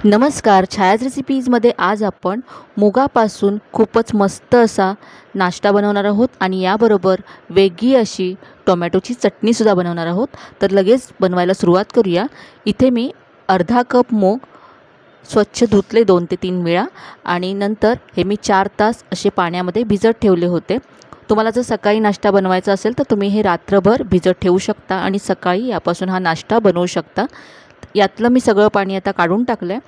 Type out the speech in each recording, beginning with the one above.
नमस्कार, छायाज रेसिपीजमध्ये आज आपण मुगापासून खूपच मस्त असा नाश्ता बनवणार आहोत आणि याबरोबर वेगळी अशी टोमॅटोची चटणीसुद्धा बनवणार आहोत. तर लगेच बनवायला सुरुवात करूया. इथे मी अर्धा कप मूग स्वच्छ धुतले 2 ते 3 वेळा आणि नंतर हे मी 4 तास असे पाण्यामध्ये भिजत ठेवले होते. तुम्हाला जर सकाळी नाश्ता बनवायचा असेल तर तुम्ही हे रात्रभर भिजत ठेवू शकता आणि सकाळी यापासून हा नाश्ता बनवू शकता. यातलं मी सगळं पाणी आता काढून टाकलं आहे.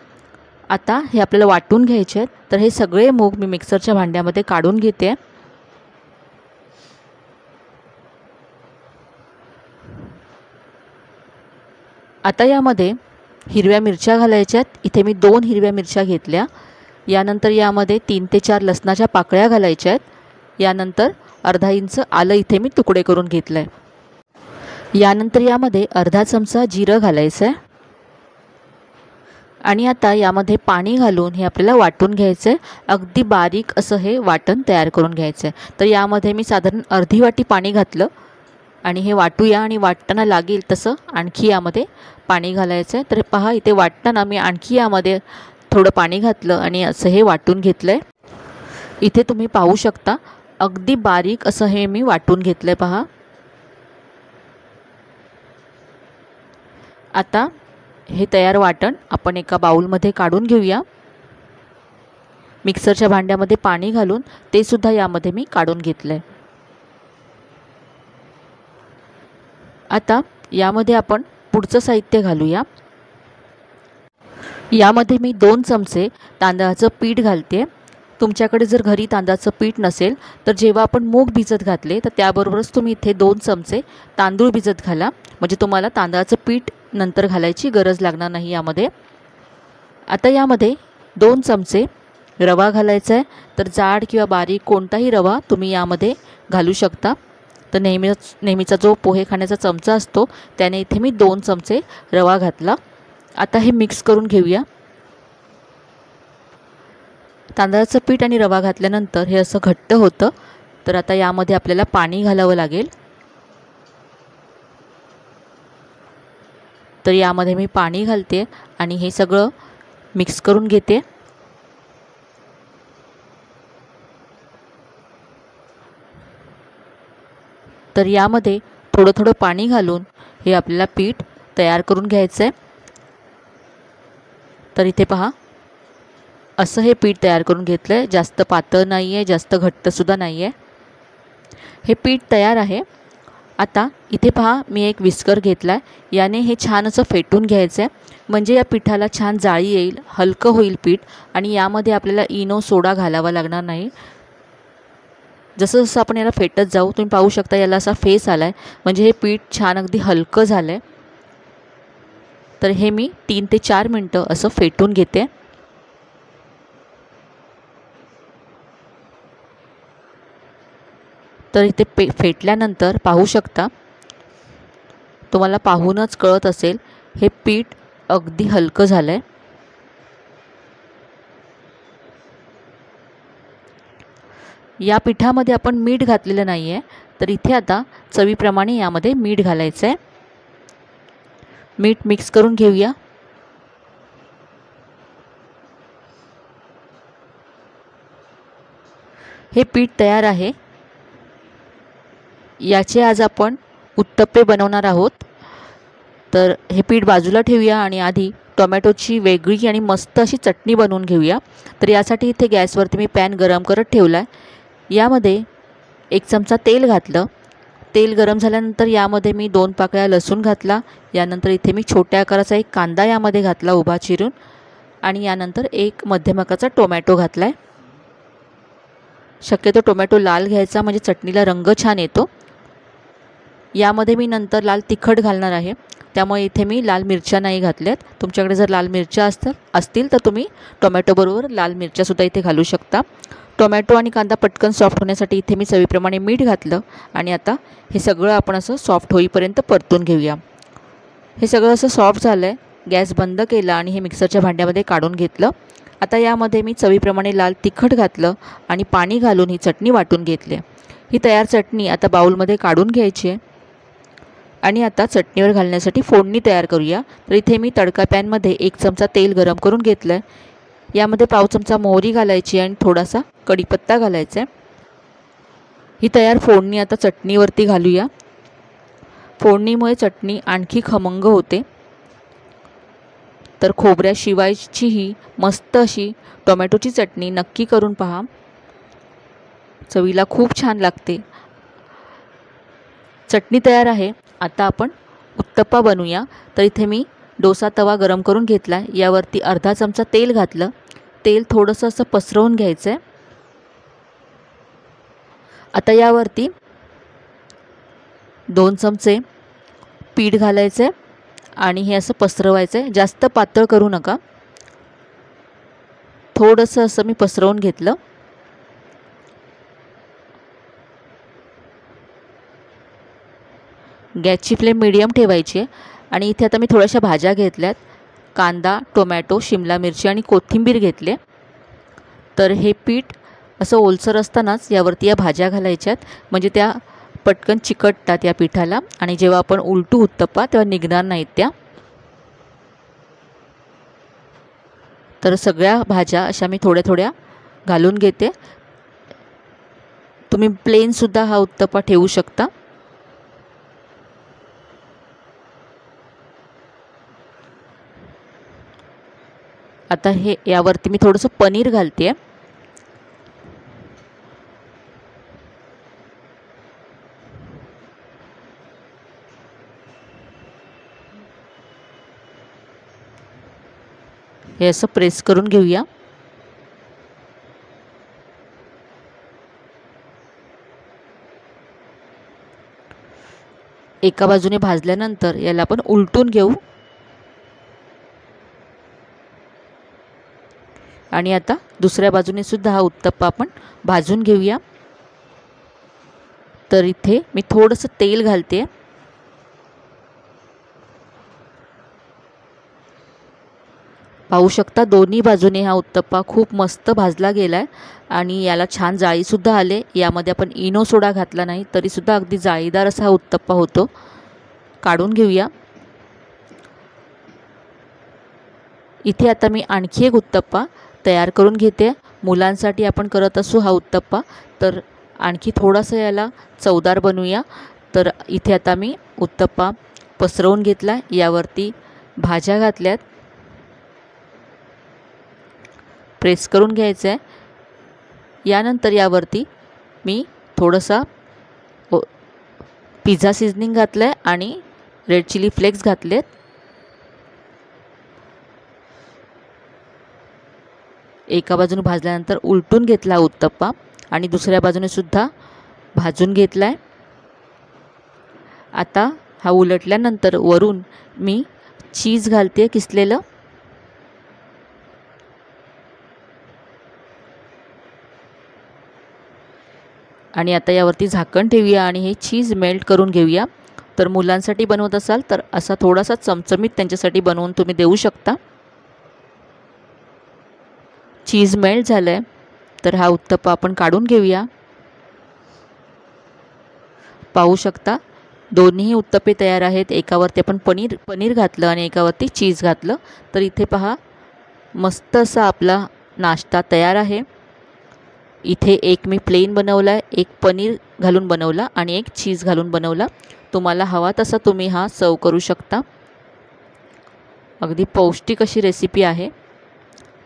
आता हे आपल्याला वाटून घ्यायचे आहेत. तर हे सगळे मूग मी मिक्सरच्या भांड्यामध्ये काढून घेते. आता यामध्ये हिरव्या मिरच्या घालायच्या आहेत. इथे मी 2 हिरव्या मिरच्या घेतल्या. यानंतर यामध्ये 3 ते 4 लसणाच्या पाकळ्या घालायच्या आहेत. यानंतर अर्धा इंच आलं इथे मी तुकडे करून घेतलं आहे. यानंतर यामध्ये अर्धा चमचा जिरं घालायचं आहे आणि आता यामध्ये पाणी घालून हे आपल्याला वाटून घ्यायचं आहे. अगदी बारीक असं हे वाटण तयार करून घ्यायचं आहे. तर यामध्ये मी साधारण अर्धी वाटी पाणी घातलं आणि हे वाटूया आणि वाटताना लागेल तसं आणखी यामध्ये पाणी घालायचं आहे. तर पहा, इथे वाटताना मी आणखी यामध्ये थोडं पाणी घातलं आणि असं हे वाटून घेतलं आहे. इथे तुम्ही पाहू शकता अगदी बारीक असं हे मी वाटून घेतलं आहे. पहा, आता हे तयार वाटण आपण एका बाउलमध्ये काढून घेऊया. मिक्सरच्या भांड्यामध्ये पाणी घालून ते सुद्धा यामध्ये मी काढून घेतलं आहे. आता यामध्ये आपण पुढचं साहित्य घालूया. यामध्ये मी 2 चमचे तांदळाचं पीठ घालते. तुमच्याकडे जर घरी तांदळाचं पीठ नसेल तर जेव्हा आपण मूग भिजत घातले तर त्याबरोबरच तुम्ही इथे 2 चमचे तांदूळ भिजत घाला. म्हणजे तुम्हाला तांदळाचं पीठ नंतर घालायची गरज लागणार नाही यामध्ये. आता यामध्ये 2 चमचे रवा घालायचा आहे. तर जाड किंवा बारीक कोणताही रवा तुम्ही यामध्ये घालू शकता. तर नेहमीचा जो पोहे खाण्याचा चमचा असतो त्याने इथे मी 2 चमचे रवा घातला. आता हे मिक्स करून घेऊया. तांदळाचं पीठ आणि रवा घातल्यानंतर हे असं घट्ट होतं. तर आता यामध्ये आपल्याला पाणी घालावं लागेल. तर यामध्ये मी पाणी घालते आणि हे सगळं मिक्स करून घेते. तर यामध्ये थोडं थोडं पाणी घालून हे आपल्याला पीठ तयार करून घ्यायचं आहे. तर इथे पहा, असं हे पीठ तयार करून घेतलं आहे. जास्त पातळ नाही आहे, जास्त घट्टसुद्धा नाही आहे. हे पीठ तयार आहे. आता इथे पहा, मी एक विस्कर घेतला आहे. याने हे छान असं फेटून घ्यायचं आहे. म्हणजे या पिठाला छान जाळी येईल, हलकं होईल पीठ आणि यामध्ये आपल्याला इनो सोडा घालावा लागणार नाही. जसं जसं आपण याला फेटत जाऊ तुम्ही पाहू शकता याला असा फेस आला आहे. म्हणजे हे पीठ छान अगदी हलकं झालं आहे. तर हे मी 3 ते 4 मिनटं असं फेटून घेते. तर इथे फेटल्यानंतर पाहू शकता, तुम्हाला पाहूनच कळत असेल हे पीठ अगदी हलकं झालं आहे. या पिठामध्ये आपण मीठ घातलेलं नाही आहे. तर इथे आता चवीप्रमाणे यामध्ये मीठ घालायचं आहे. मीठ मिक्स करून घेऊया. हे पीठ तयार आहे. याचे आज आपण उत्तप्पे बनवणार आहोत. तर हे पीठ बाजूला ठेवूया आणि आधी टोमॅटोची वेगळी आणि मस्त अशी चटणी बनवून घेऊया. तर यासाठी इथे गॅसवरती मी पॅन गरम करत ठेवला आहे. यामध्ये 1 चमचा तेल घातलं. तेल गरम झाल्यानंतर यामध्ये मी 2 पाकळ्या लसूण घातला. यानंतर इथे मी छोट्या आकाराचा एक कांदा यामध्ये घातला उभा चिरून आणि यानंतर एक मध्यम आकाराचा टोमॅटो घातला आहे. शक्यतो टोमॅटो लाल घ्यायचा म्हणजे चटणीला रंग छान येतो. यामध्ये मी नंतर लाल तिखट घालणार आहे. त्यामुळे इथे मी लाल मिरच्या नाही घातल्यात. तुमच्याकडे जर लाल मिरच्या असतील तर तुम्ही टोमॅटोबरोबर लाल मिरच्यासुद्धा इथे घालू शकता. टोमॅटो आणि कांदा पटकन सॉफ्ट होण्यासाठी इथे मी चवीप्रमाणे मीठ घातलं आणि आता हे सगळं आपण असं सॉफ्ट होईपर्यंत परतून घेऊया. हे सगळं असं सॉफ्ट झालं आहे. गॅस बंद केला आणि हे मिक्सरच्या भांड्यामध्ये काढून घेतलं. आता यामध्ये मी चवीप्रमाणे लाल तिखट घातलं आणि पाणी घालून ही चटणी वाटून घेतली. ही तयार चटणी आता बाउलमध्ये काढून घ्यायची आहे. आणि आता चटणीवर घालण्यासाठी फोडणी तयार करूया। तर इथे मी तडका पॅनमध्ये 1 चमचा तेल गरम करून घेतलं आहे। यामध्ये पाव चमचा मोहरी घालायची आणि थोडासा कढीपत्ता घालायचा आहे। ही तयार फोडणी आता चटणीवरती घालूया। फोडणीमुळे चटणी आणखी खमंग होते। तर खोबऱ्याशिवायची ही मस्त अशी टोमॅटोची चटणी नक्की करून पहा, चवीला खूप छान लागते। चटणी तयार आहे। आता आपण उत्तप्पा बनवूया। तर इथे मी डोसा तवा गरम करून घेतला आहे। यावरती अर्धा चमचा तेल घातलं। तेल थोडंसं असं पसरवून घ्यायचं आहे। आता यावरती 2 चमचे पीठ घालायचं आहे आणि हे असं पसरवायचं आहे। जास्त पातळ करू नका, थोडंसं असं मी पसरवून घेतलं। गॅसची फ्लेम मीडियम ठेवायची आहे। आणि इथे आता मी थोड्याशा भाज्या घेतल्यात, कांदा, टोमॅटो, शिमला मिरची आणि कोथिंबीर घेतले। तर हे पीठ असं ओलसर असतानाच यावरती या भाज्या घालायच्यात, म्हणजे त्या पटकन चिकटतात या पिठाला आणि जेव्हा आपण उलटू उत्तप्पा तेव्हा निघणार नाहीत त्या। तर सगळ्या भाज्या अशा मी थोड्या थोड्या घालून घेते। तुम्ही प्लेन सुद्धा हा उत्तप्पा ठेवू शकता। आता हे यावरती मी थोडंसं पनीर घालते आहे। हे असं प्रेस करून घेऊया। एका बाजूने भाजल्यानंतर याला आपण उलटून घेऊ आणि आता दुसऱ्या बाजूने सुद्धा हा उत्तप्पा आपण भाजून घेऊया। तर इथे मी थोडंसं तेल घालते। पाहू शकता दोन्ही बाजूने हा उत्तप्पा खूप मस्त भाजला गेला आहे आणि याला छान जाळीसुद्धा आले। यामध्ये आपण इनो सोडा घातला नाही तरीसुद्धा अगदी जाळीदार असा हा उत्तप्पा होतो। काढून घेऊया। इथे आता मी आणखी एक उत्तप्पा तयार करून घेते। मुलांसाठी आपण करत असू हा उत्तप्पा, तर आणखी थोडासा याला चवदार बनवूया। तर इथे आता मी उत्तप्पा पसरवून घेतला, यावरती भाज्या घातल्यात, प्रेस करून घ्यायचं आहे। यानंतर यावरती मी थोडासा पिझ्झा सीझनिंग घातलं आहे आणि रेड चिली फ्लेक्स घातलेत। एका बाजूने भाजल्यानंतर उलटून घेतला उत्तप्पा आणि दुसऱ्या बाजूने सुद्धा भाजून घेतला आहे। आता हा उलटल्यानंतर वरून मी चीज घालते किसलेलं। आणि आता यावरती झाकण ठेवूया आणि हे चीज मेल्ट करून घेऊया। तर मुलांसाठी बनवत असाल तर असा थोडासा चमचमीत त्यांच्यासाठी बनवून तुम्ही देऊ शकता। चीज मेल्ट झालं आहे, तर हा उत्तप्पा आपण काढून घेऊया। पाहू शकता दोन्ही उत्तप्पे तयार आहेत। एकावरती आपण पनीर घातलं आणि एकावरती चीज घातलं। तर इथे पहा मस्त असा आपला नाश्ता तयार आहे। इथे एक मी प्लेन बनवला आहे, एक पनीर घालून बनवला आणि एक चीज घालून बनवला। तुम्हाला हवा तसा तुम्ही हा सर्व करू शकता। अगदी पौष्टिक अशी रेसिपी आहे।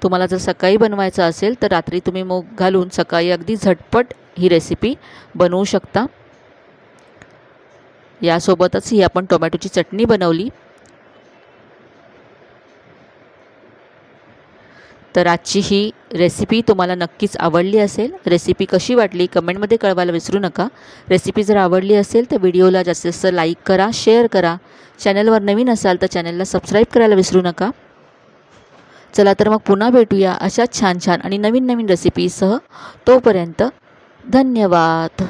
तुम्हाला जर सकाळी बनवायचं असेल तर रात्री तुम्ही मूग घालून सकाळी अगदी झटपट ही रेसिपी बनवू शकता। यासोबतच ही आपण टोमॅटोची चटणी बनवली। तर आजची ही रेसिपी तुम्हाला नक्कीच आवडली असेल। रेसिपी कशी वाटली कमेंटमध्ये कळवायला विसरू नका। रेसिपी जर आवडली असेल तर व्हिडिओला जास्तीत जास्त लाईक करा, शेअर करा। चॅनलवर नवीन असाल तर चॅनलला सबस्क्राईब करायला विसरू नका। चला तर मग पुन्हा भेटूया अशाच छान छान आणि नवीन नवीन रेसिपीसह। तोपर्यंत धन्यवाद।